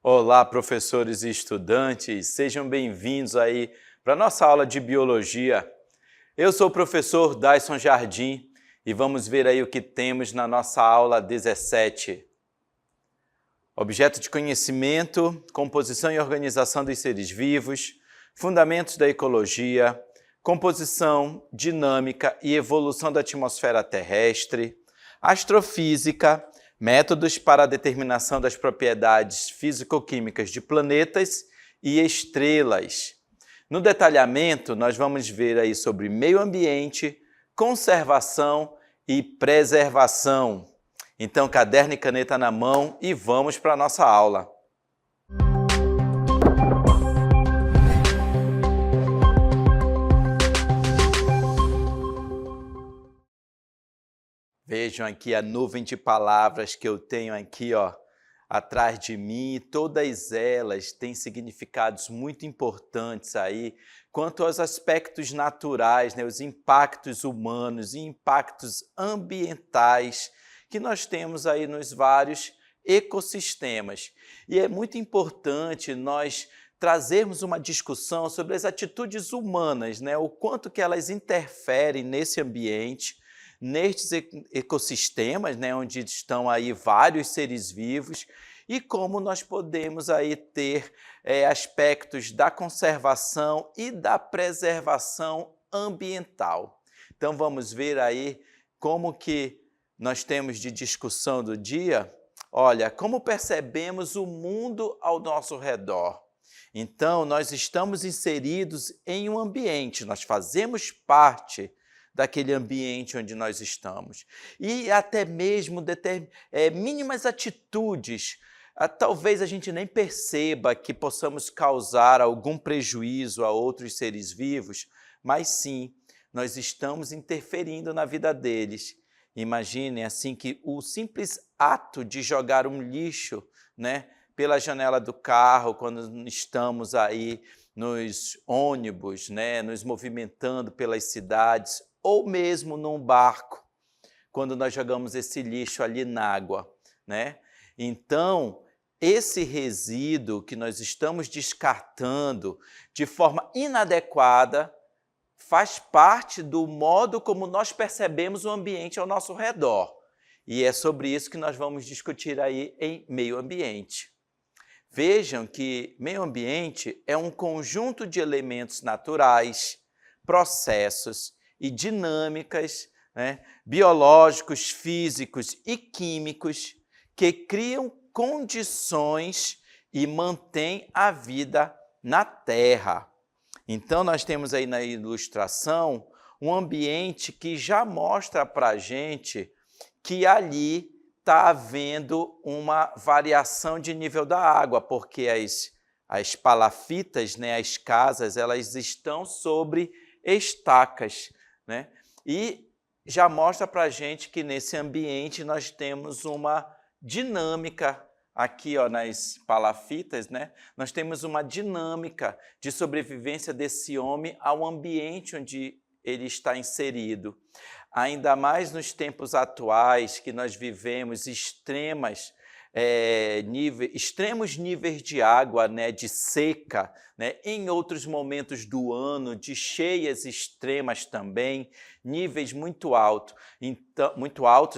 Olá, professores e estudantes, sejam bem-vindos aí para a nossa aula de Biologia. Eu sou o professor Daison Jardim e vamos ver aí o que temos na nossa aula 17. Objeto de conhecimento, composição e organização dos seres vivos, fundamentos da ecologia, composição, dinâmica e evolução da atmosfera terrestre, astrofísica, métodos para a determinação das propriedades físico-químicas de planetas e estrelas. No detalhamento, nós vamos ver aí sobre meio ambiente, conservação e preservação. Então, caderno e caneta na mão e vamos para a nossa aula. Vejam aqui a nuvem de palavras que eu tenho aqui, atrás de mim. Todas elas têm significados muito importantes aí quanto aos aspectos naturais, né, os impactos humanos e impactos ambientais que nós temos aí nos vários ecossistemas. E é muito importante nós trazermos uma discussão sobre as atitudes humanas, né, o quanto que elas interferem nesse ambiente, nestes ecossistemas, né, onde estão aí vários seres vivos, e como nós podemos aí ter aspectos da conservação e da preservação ambiental. Então vamos ver aí como que nós temos de discussão do dia. Olha, como percebemos o mundo ao nosso redor. Então, nós estamos inseridos em um ambiente, nós fazemos parte daquele ambiente onde nós estamos. E até mesmo mínimas atitudes, talvez a gente nem perceba que possamos causar algum prejuízo a outros seres vivos, mas sim, nós estamos interferindo na vida deles. Imaginem assim que o simples ato de jogar um lixo, né, pela janela do carro, quando estamos aí nos ônibus, né, nos movimentando pelas cidades, ou mesmo num barco, quando nós jogamos esse lixo ali na água, né? Então, esse resíduo que nós estamos descartando de forma inadequada faz parte do modo como nós percebemos o ambiente ao nosso redor. E é sobre isso que nós vamos discutir aí em meio ambiente. Vejam que meio ambiente é um conjunto de elementos naturais, processos e dinâmicas, né, biológicos, físicos e químicos que criam condições e mantêm a vida na Terra. Então, nós temos aí na ilustração um ambiente que já mostra para a gente que ali está havendo uma variação de nível da água, porque as palafitas, né, as casas, elas estão sobre estacas, né? E já mostra para a gente que nesse ambiente nós temos uma dinâmica. Aqui, nas palafitas, né, nós temos uma dinâmica de sobrevivência desse homem ao ambiente onde ele está inserido. Ainda mais nos tempos atuais que nós vivemos extremos níveis de água, né, de seca, né, em outros momentos do ano, de cheias extremas também, níveis muito altos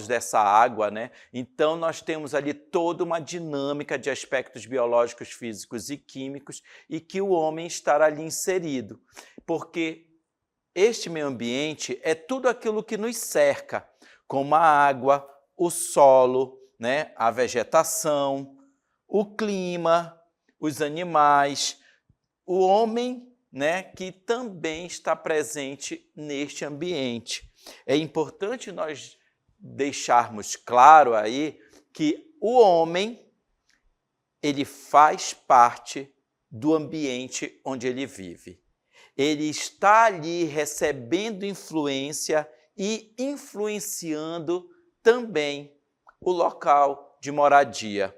dessa água, né? Então, nós temos ali toda uma dinâmica de aspectos biológicos, físicos e químicos e que o homem estará ali inserido, porque este meio ambiente é tudo aquilo que nos cerca, como a água, o solo, né, a vegetação, o clima, os animais, o homem, né, que também está presente neste ambiente. É importante nós deixarmos claro aí que o homem, ele faz parte do ambiente onde ele vive. Ele está ali recebendo influência e influenciando também o local de moradia.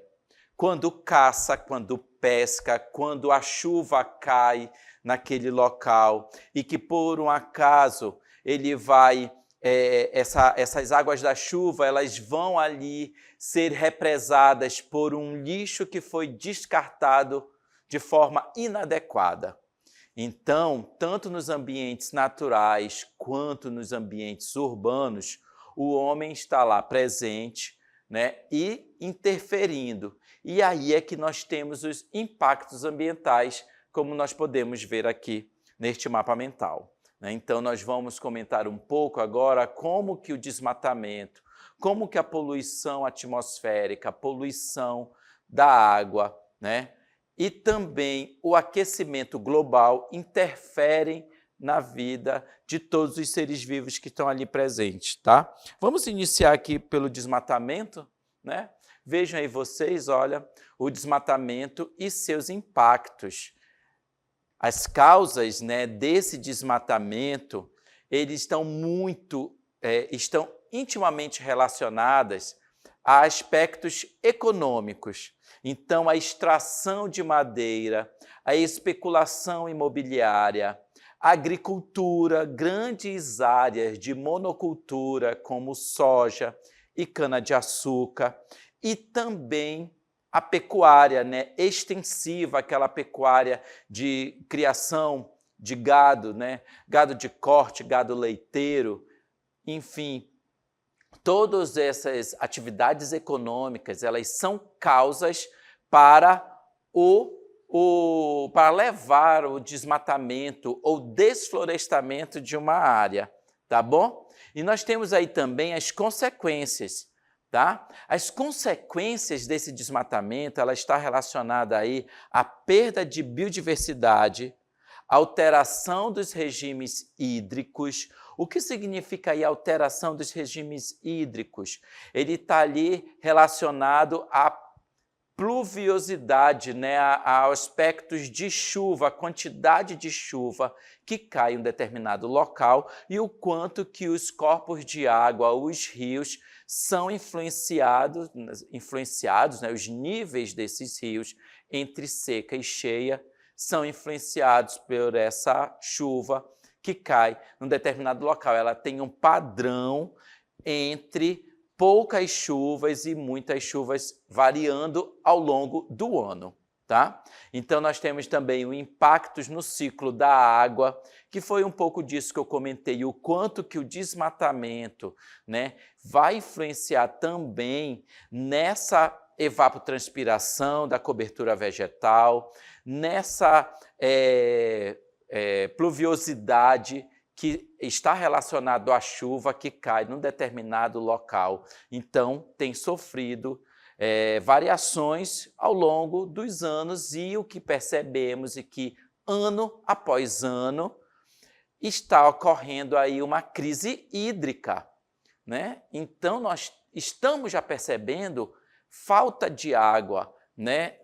quando caça, quando pesca, quando a chuva cai naquele local e que por um acaso ele vai, essas águas da chuva, elas vão ali ser represadas por um lixo que foi descartado de forma inadequada. Então, tanto nos ambientes naturais quanto nos ambientes urbanos, o homem está lá presente, né, e interferindo. E aí é que nós temos os impactos ambientais, como nós podemos ver aqui neste mapa mental. Então, nós vamos comentar um pouco agora como que o desmatamento, como que a poluição atmosférica, a poluição da água, né, e também o aquecimento global interferem na vida de todos os seres vivos que estão ali presentes, tá? Vamos iniciar aqui pelo desmatamento, né? Vejam aí vocês, olha, o desmatamento e seus impactos. As causas, né, desse desmatamento, eles estão estão intimamente relacionadas a aspectos econômicos. Então, a extração de madeira, a especulação imobiliária, a agricultura, grandes áreas de monocultura, como soja e cana-de-açúcar, e também a pecuária, né, extensiva, aquela pecuária de criação de gado, né, gado de corte, gado leiteiro, enfim, todas essas atividades econômicas, elas são causas para para levar o desmatamento ou desflorestamento de uma área, tá bom? E nós temos aí também as consequências, tá? As consequências desse desmatamento, ela está relacionada aí à perda de biodiversidade, alteração dos regimes hídricos. O que significa aí alteração dos regimes hídricos? Ele está ali relacionado à pluviosidade, né, a aspectos de chuva, a quantidade de chuva que cai em um determinado local e o quanto que os corpos de água, os rios, são influenciados, né, os níveis desses rios entre seca e cheia são influenciados por essa chuva que cai num determinado local. Ela tem um padrão entre poucas chuvas e muitas chuvas variando ao longo do ano, tá? Então, nós temos também o impactos no ciclo da água, que foi um pouco disso que eu comentei, o quanto que o desmatamento, né, vai influenciar também nessa evapotranspiração da cobertura vegetal, nessa pluviosidade que está relacionado à chuva que cai num determinado local. Então, tem sofrido variações ao longo dos anos e o que percebemos é que, ano após ano, está ocorrendo aí uma crise hídrica, né? Então, nós estamos já percebendo falta de água, né,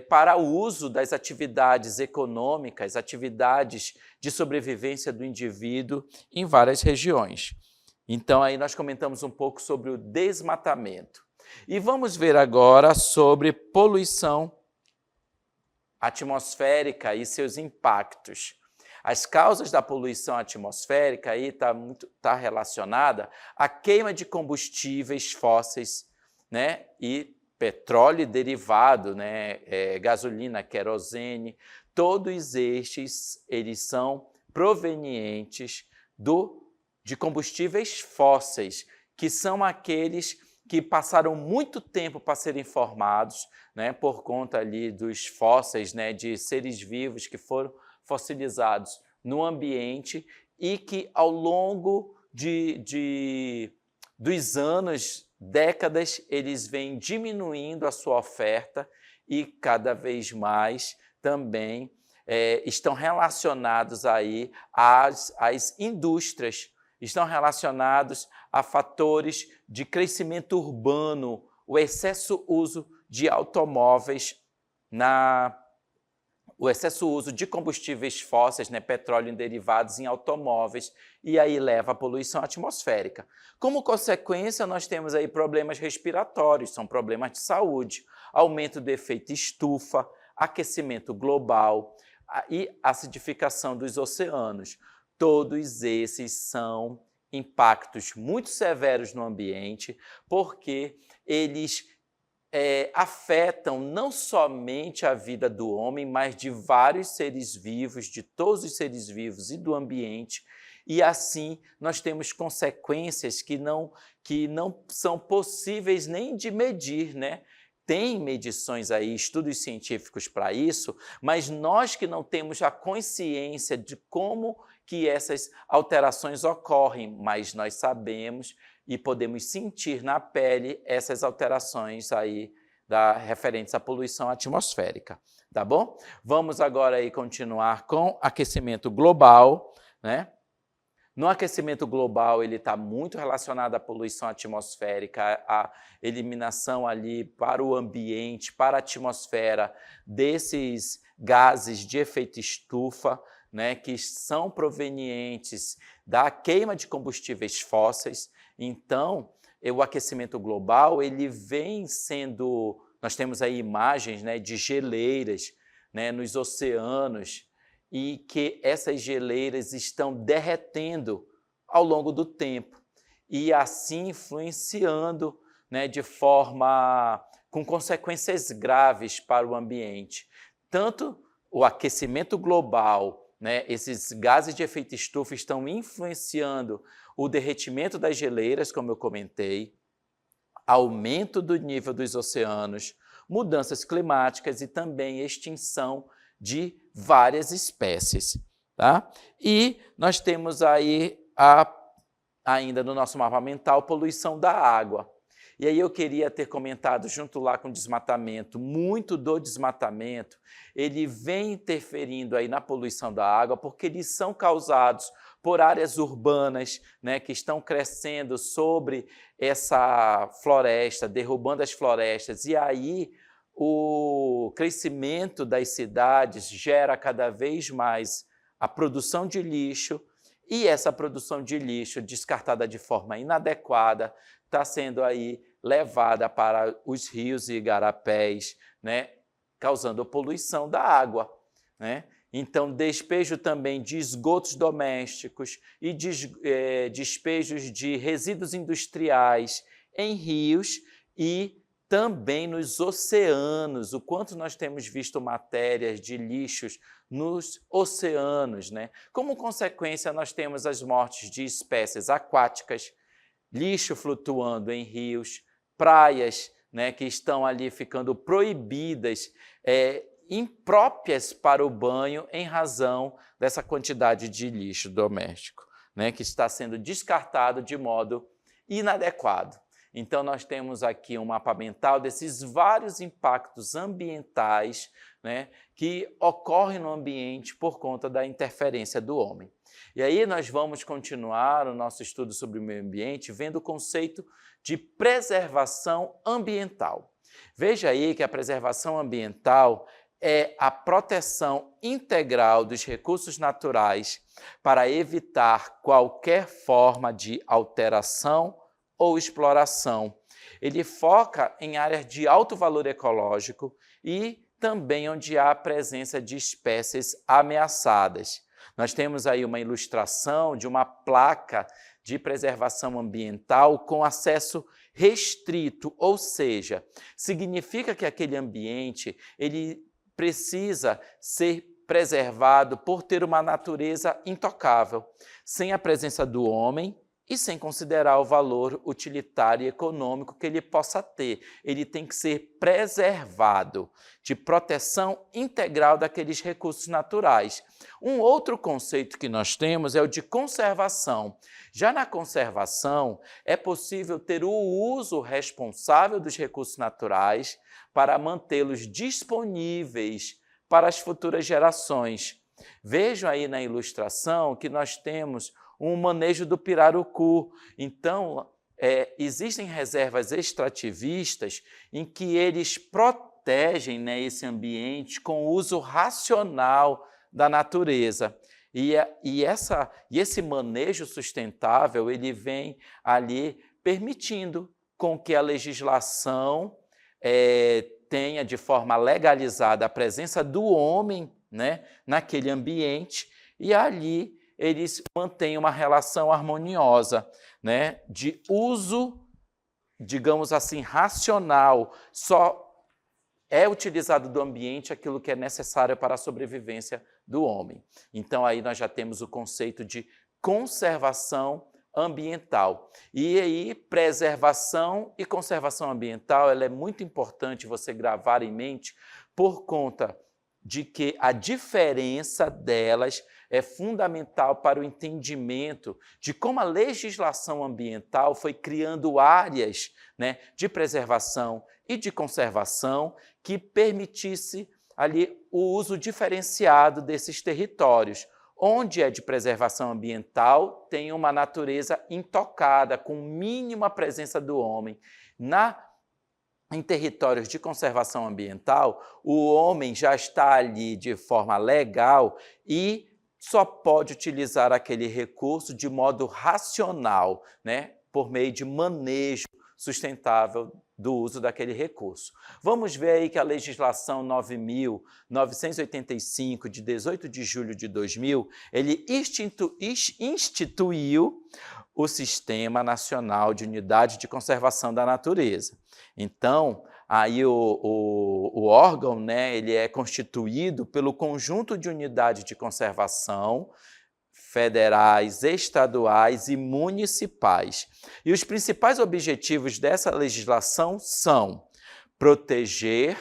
para o uso das atividades econômicas, atividades de sobrevivência do indivíduo em várias regiões. Então, aí nós comentamos um pouco sobre o desmatamento. E vamos ver agora sobre poluição atmosférica e seus impactos. As causas da poluição atmosférica aí tá relacionada à queima de combustíveis fósseis, né, e petróleo e derivado, né, gasolina, querosene, todos estes eles são provenientes de combustíveis fósseis, que são aqueles que passaram muito tempo para serem formados, né, por conta ali dos fósseis, né, de seres vivos que foram fossilizados no ambiente e que ao longo dos anos, décadas, eles vêm diminuindo a sua oferta e cada vez mais também estão relacionados aí às indústrias, estão relacionados a fatores de crescimento urbano, o excesso uso de automóveis o excesso uso de combustíveis fósseis, né, petróleo e derivados em automóveis, e aí leva à poluição atmosférica. Como consequência, nós temos aí problemas respiratórios, são problemas de saúde, aumento do efeito estufa, aquecimento global e acidificação dos oceanos. Todos esses são impactos muito severos no ambiente, porque eles afetam não somente a vida do homem, mas de vários seres vivos, de todos os seres vivos e do ambiente, e assim nós temos consequências que não são possíveis nem de medir, né? Tem medições aí, estudos científicos para isso, mas nós que não temos a consciência de como que essas alterações ocorrem, mas nós sabemos e podemos sentir na pele essas alterações aí referentes à poluição atmosférica, tá bom? Vamos agora aí continuar com aquecimento global, né? No aquecimento global, ele está muito relacionado à poluição atmosférica, à eliminação ali para o ambiente, para a atmosfera, desses gases de efeito estufa, né, que são provenientes da queima de combustíveis fósseis. Então, o aquecimento global, ele vem sendo... Nós temos aí imagens, né, de geleiras, né, nos oceanos, e que essas geleiras estão derretendo ao longo do tempo e assim influenciando, né, de forma com consequências graves para o ambiente. Tanto o aquecimento global, né, esses gases de efeito estufa estão influenciando o derretimento das geleiras, como eu comentei, aumento do nível dos oceanos, mudanças climáticas e também extinção de várias espécies, tá? E nós temos aí, ainda no nosso mapa mental, poluição da água. E aí eu queria ter comentado, junto lá com o desmatamento, muito do desmatamento, ele vem interferindo aí na poluição da água, porque eles são causados por áreas urbanas, né, que estão crescendo sobre essa floresta, derrubando as florestas, e aí o crescimento das cidades gera cada vez mais a produção de lixo, e essa produção de lixo, descartada de forma inadequada, está sendo aí levada para os rios e igarapés, né, causando poluição da água, né? Então, despejo também de esgotos domésticos e despejos de resíduos industriais em rios e também nos oceanos, o quanto nós temos visto matérias de lixos nos oceanos, né? Como consequência, nós temos as mortes de espécies aquáticas, lixo flutuando em rios, praias, né, que estão ali ficando proibidas, impróprias para o banho em razão dessa quantidade de lixo doméstico, né, que está sendo descartado de modo inadequado. Então, nós temos aqui um mapa mental desses vários impactos ambientais, né, que ocorrem no ambiente por conta da interferência do homem. E aí nós vamos continuar o nosso estudo sobre o meio ambiente vendo o conceito de preservação ambiental. Veja aí que a preservação ambiental é a proteção integral dos recursos naturais para evitar qualquer forma de alteração ou exploração. Ele foca em áreas de alto valor ecológico e também onde há a presença de espécies ameaçadas. Nós temos aí uma ilustração de uma placa de preservação ambiental com acesso restrito, ou seja, significa que aquele ambiente ele precisa ser preservado por ter uma natureza intocável, sem a presença do homem e sem considerar o valor utilitário e econômico que ele possa ter. Ele tem que ser preservado, de proteção integral daqueles recursos naturais. Um outro conceito que nós temos é o de conservação. Já na conservação, é possível ter o uso responsável dos recursos naturais para mantê-los disponíveis para as futuras gerações. Vejam aí na ilustração que nós temos um manejo do pirarucu. Então, existem reservas extrativistas em que eles protegem, né, esse ambiente com o uso racional da natureza. E esse manejo sustentável, ele vem ali permitindo com que a legislação tenha de forma legalizada a presença do homem, né, naquele ambiente, e ali eles mantêm uma relação harmoniosa, né, de uso, digamos assim, racional. Só é utilizado do ambiente aquilo que é necessário para a sobrevivência do homem. Então, aí nós já temos o conceito de conservação ambiental. E aí, preservação e conservação ambiental, ela é muito importante você gravar em mente por conta de que a diferença delas é fundamental para o entendimento de como a legislação ambiental foi criando áreas, né, de preservação e de conservação que permitisse ali o uso diferenciado desses territórios. Onde é de preservação ambiental, tem uma natureza intocada, com mínima presença do homem. Em territórios de conservação ambiental, o homem já está ali de forma legal e só pode utilizar aquele recurso de modo racional, né, por meio de manejo sustentável do uso daquele recurso. Vamos ver aí que a legislação 9.985, de 18 de julho de 2000, ele instituiu o Sistema Nacional de Unidade de Conservação da Natureza. Então, aí o órgão, né, ele é constituído pelo conjunto de unidades de conservação federais, estaduais e municipais. E os principais objetivos dessa legislação são proteger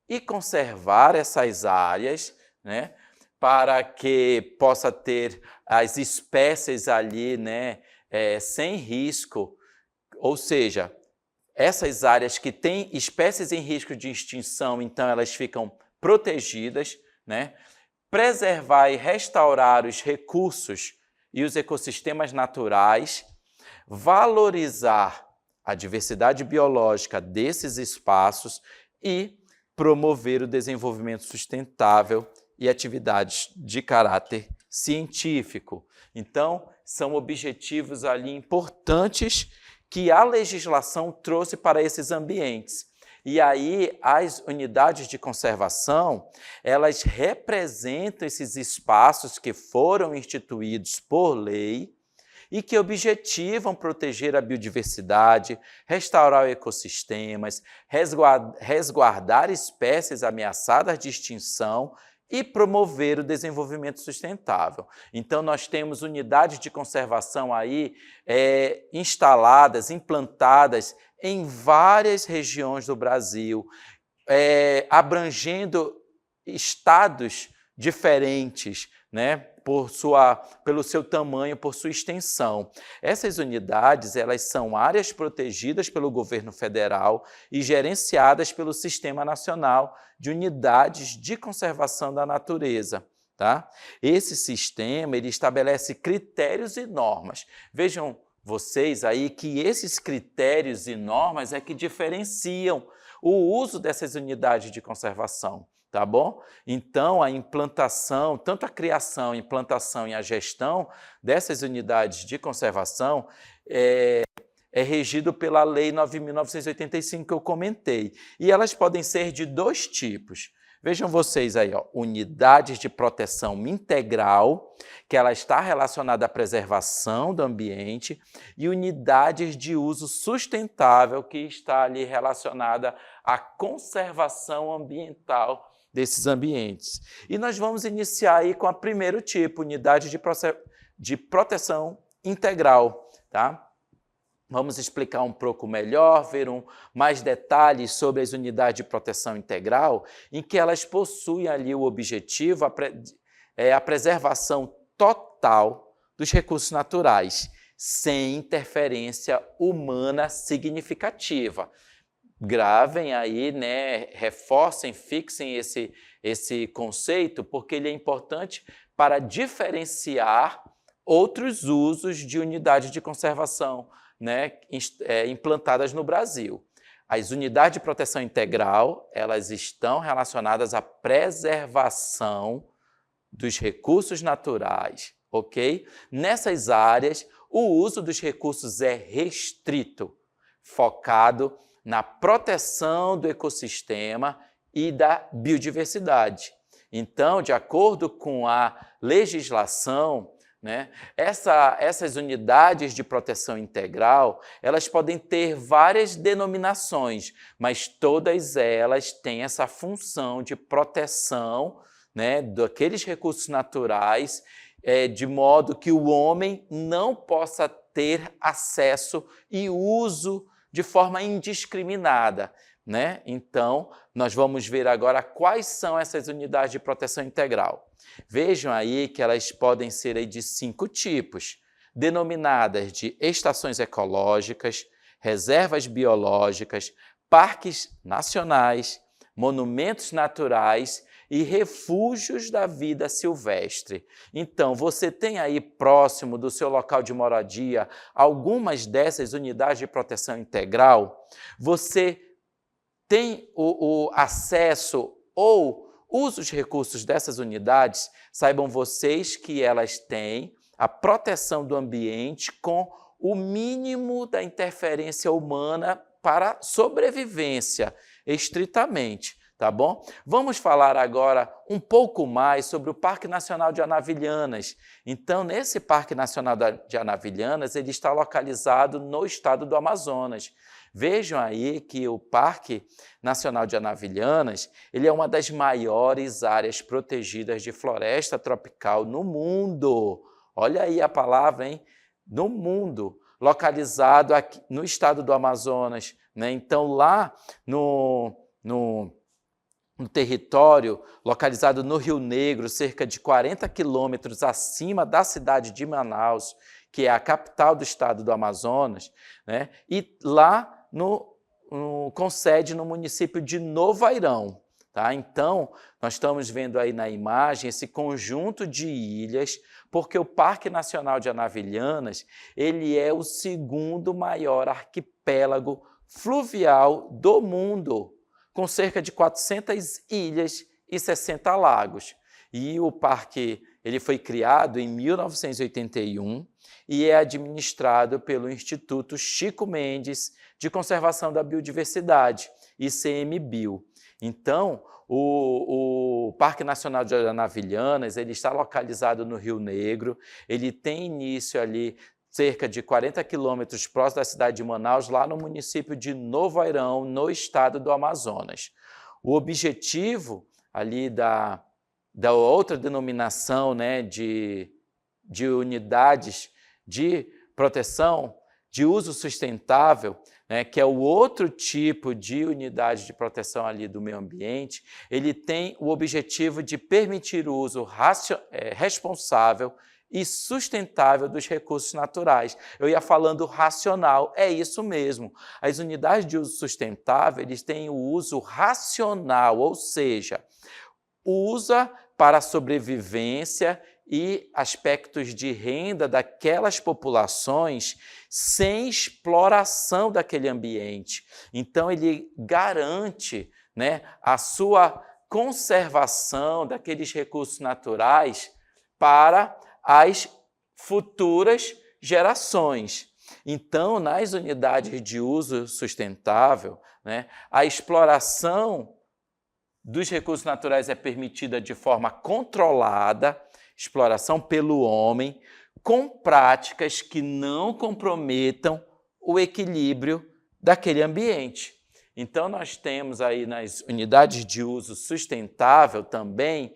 e conservar essas áreas, né, para que possa ter as espécies ali, né, sem risco, ou seja, essas áreas que têm espécies em risco de extinção, então elas ficam protegidas, né? Preservar e restaurar os recursos e os ecossistemas naturais, valorizar a diversidade biológica desses espaços e promover o desenvolvimento sustentável e atividades de caráter científico. Então, são objetivos ali importantes que a legislação trouxe para esses ambientes. E aí, as unidades de conservação, elas representam esses espaços que foram instituídos por lei e que objetivam proteger a biodiversidade, restaurar ecossistemas, resguardar espécies ameaçadas de extinção e promover o desenvolvimento sustentável. Então, nós temos unidades de conservação aí instaladas, implantadas em várias regiões do Brasil, abrangendo estados diferentes, né, pelo seu tamanho, por sua extensão. Essas unidades, elas são áreas protegidas pelo governo federal e gerenciadas pelo Sistema Nacional de Unidades de Conservação da Natureza. Tá? Esse sistema ele estabelece critérios e normas. Vejam vocês aí que esses critérios e normas é que diferenciam o uso dessas unidades de conservação. Tá bom? Então, a implantação, tanto a criação, a implantação e a gestão dessas unidades de conservação é regido pela Lei 9.985 que eu comentei. E elas podem ser de dois tipos. Vejam vocês aí, ó, unidades de proteção integral, que ela está relacionada à preservação do ambiente, e unidades de uso sustentável, que está ali relacionada à conservação ambiental desses ambientes. E nós vamos iniciar aí com o primeiro tipo, unidade de proteção integral, tá? Vamos explicar um pouco melhor, ver mais detalhes sobre as unidades de proteção integral, em que elas possuem ali o objetivo, a preservação total dos recursos naturais, sem interferência humana significativa. Gravem aí, né, reforcem, fixem esse conceito, porque ele é importante para diferenciar outros usos de unidades de conservação, né, implantadas no Brasil. As unidades de proteção integral, elas estão relacionadas à preservação dos recursos naturais, ok? Nessas áreas, o uso dos recursos é restrito, focado na proteção do ecossistema e da biodiversidade. Então, de acordo com a legislação, né, essas unidades de proteção integral, elas podem ter várias denominações, mas todas elas têm essa função de proteção, né, daqueles recursos naturais, de modo que o homem não possa ter acesso e uso de forma indiscriminada, né? Então, nós vamos ver agora quais são essas unidades de proteção integral. Vejam aí que elas podem ser aí de 5 tipos, denominadas de estações ecológicas, reservas biológicas, parques nacionais, monumentos naturais e refúgios da vida silvestre. Então, você tem aí próximo do seu local de moradia algumas dessas unidades de proteção integral? Você tem o acesso ou usa os recursos dessas unidades? Saibam vocês que elas têm a proteção do ambiente com o mínimo da interferência humana para sobrevivência, estritamente. Tá bom? Vamos falar agora um pouco mais sobre o Parque Nacional de Anavilhanas. Então, nesse Parque Nacional de Anavilhanas, ele está localizado no estado do Amazonas. Vejam aí que o Parque Nacional de Anavilhanas, ele é uma das maiores áreas protegidas de floresta tropical no mundo. Olha aí a palavra, hein? No mundo, localizado aqui no estado do Amazonas, né? Então, lá no território localizado no Rio Negro, cerca de 40 quilômetros acima da cidade de Manaus, que é a capital do estado do Amazonas, né? E lá com sede no município de Novo Airão. Tá? Então, nós estamos vendo aí na imagem esse conjunto de ilhas, porque o Parque Nacional de Anavilhanas, ele é o segundo maior arquipélago fluvial do mundo, com cerca de 400 ilhas e 60 lagos. E o parque ele foi criado em 1981 e é administrado pelo Instituto Chico Mendes de Conservação da Biodiversidade, ICMBio. Então, o Parque Nacional de Anavilhanas ele está localizado no Rio Negro, ele tem início ali cerca de 40 quilômetros próximo da cidade de Manaus, lá no município de Novo Airão, no estado do Amazonas. O objetivo ali da outra denominação, né, de unidades de proteção de uso sustentável, né, que é o outro tipo de unidade de proteção ali do meio ambiente, ele tem o objetivo de permitir o uso responsável e sustentável dos recursos naturais. Eu ia falando racional, é isso mesmo. As unidades de uso sustentável, eles têm o uso racional, ou seja, usa para a sobrevivência e aspectos de renda daquelas populações sem exploração daquele ambiente. Então, ele garante, né, a sua conservação daqueles recursos naturais para as futuras gerações. Então, nas unidades de uso sustentável, né, a exploração dos recursos naturais é permitida de forma controlada, exploração pelo homem, com práticas que não comprometam o equilíbrio daquele ambiente. Então, nós temos aí nas unidades de uso sustentável também,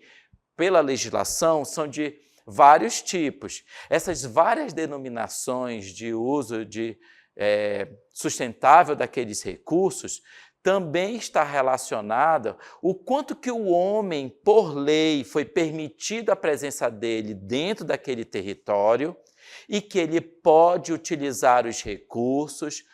pela legislação, são de vários tipos. Essas várias denominações de uso sustentável daqueles recursos também está relacionada o quanto que o homem, por lei, foi permitido a presença dele dentro daquele território e que ele pode utilizar os recursos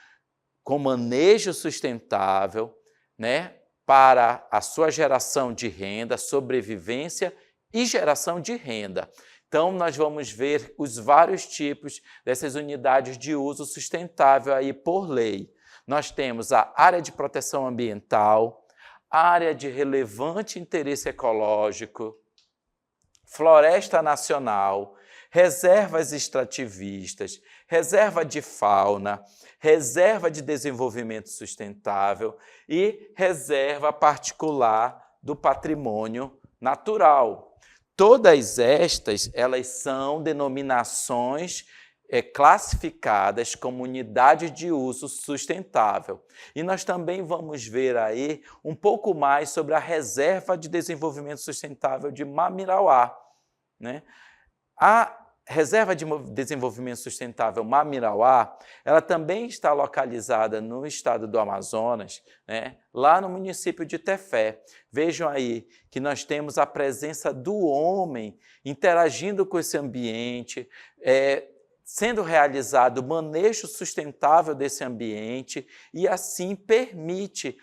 com manejo sustentável, né, para a sua geração de renda, sobrevivência e geração de renda. Então, nós vamos ver os vários tipos dessas unidades de uso sustentável aí por lei. nós temos a área de proteção ambiental, área de relevante interesse ecológico, floresta nacional, reservas extrativistas, reserva de fauna, reserva de desenvolvimento sustentável e reserva particular do patrimônio natural. Todas estas, elas são denominações classificadas como unidade de uso sustentável. E nós também vamos ver aí um pouco mais sobre a Reserva de Desenvolvimento Sustentável de Mamirauá, né? A Reserva de Desenvolvimento Sustentável Mamirauá, ela também está localizada no estado do Amazonas, né? Lá no município de Tefé. Vejam aí que nós temos a presença do homem interagindo com esse ambiente, sendo realizado o manejo sustentável desse ambiente e assim permite,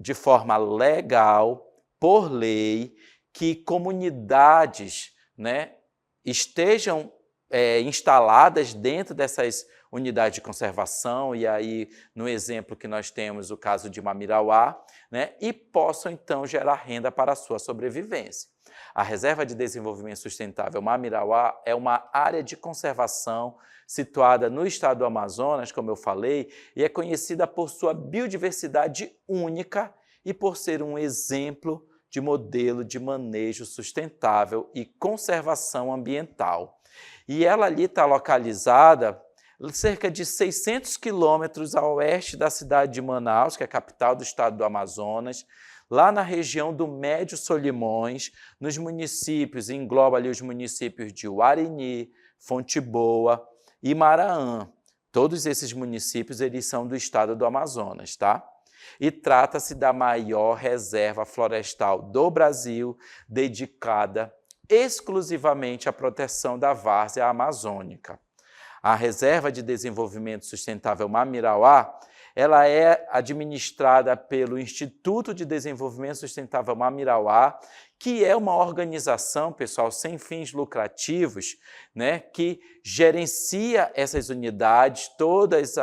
de forma legal, por lei, que comunidades, né, estejam instaladas dentro dessas unidades de conservação, e aí no exemplo que nós temos o caso de Mamirauá, né, e possam então gerar renda para a sua sobrevivência. A Reserva de Desenvolvimento Sustentável Mamirauá é uma área de conservação situada no estado do Amazonas, como eu falei, e é conhecida por sua biodiversidade única e por ser um exemplo de modelo de manejo sustentável e conservação ambiental. E ela ali está localizada cerca de 600 quilômetros a oeste da cidade de Manaus, que é a capital do estado do Amazonas, lá na região do Médio Solimões, nos municípios, engloba ali os municípios de Uarini, Fonte Boa e Maraã. Todos esses municípios, eles são do estado do Amazonas, tá? E trata-se da maior reserva florestal do Brasil, dedicada exclusivamente à proteção da várzea amazônica. A Reserva de Desenvolvimento Sustentável Mamirauá, ela é administrada pelo Instituto de Desenvolvimento Sustentável Mamirauá, que é uma organização, pessoal, sem fins lucrativos, né, que gerencia essas unidades, todas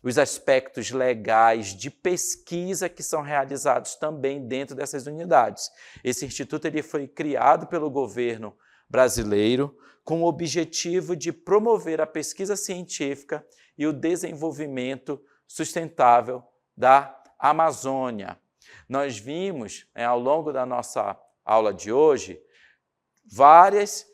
os aspectos legais de pesquisa que são realizados também dentro dessas unidades. Esse instituto ele foi criado pelo governo brasileiro com o objetivo de promover a pesquisa científica e o desenvolvimento sustentável da Amazônia. Nós vimos, ao longo da nossa aula de hoje, várias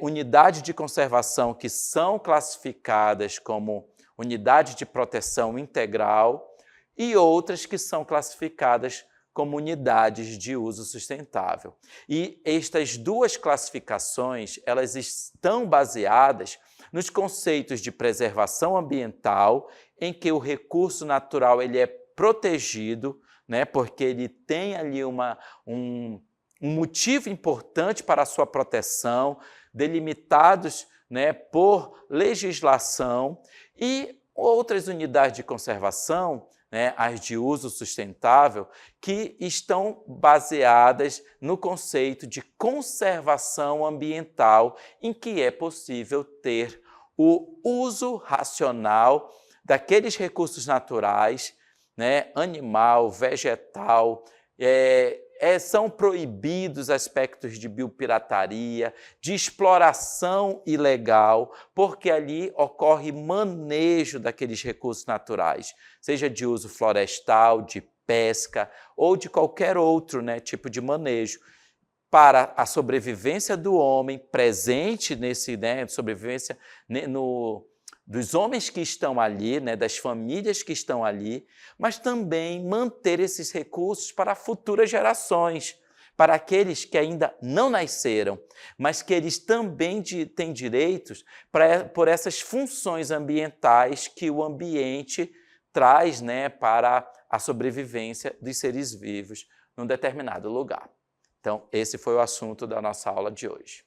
unidades de conservação que são classificadas como unidade de proteção integral e outras que são classificadas como unidades de uso sustentável. E estas duas classificações, elas estão baseadas nos conceitos de preservação ambiental, em que o recurso natural ele é protegido, né, porque ele tem ali um motivo importante para a sua proteção, delimitados, né, por legislação, e outras unidades de conservação, né, as de uso sustentável, que estão baseadas no conceito de conservação ambiental, em que é possível ter o uso racional daqueles recursos naturais, né, animal, vegetal, são proibidos aspectos de biopirataria, de exploração ilegal, porque ali ocorre manejo daqueles recursos naturais, seja de uso florestal, de pesca ou de qualquer outro, né, tipo de manejo, para a sobrevivência do homem presente nesse, né, sobrevivência dos homens que estão ali, né, das famílias que estão ali, mas também manter esses recursos para futuras gerações, para aqueles que ainda não nasceram, mas que eles também têm direitos por essas funções ambientais que o ambiente traz, né, para a sobrevivência dos seres vivos num determinado lugar. Então, esse foi o assunto da nossa aula de hoje.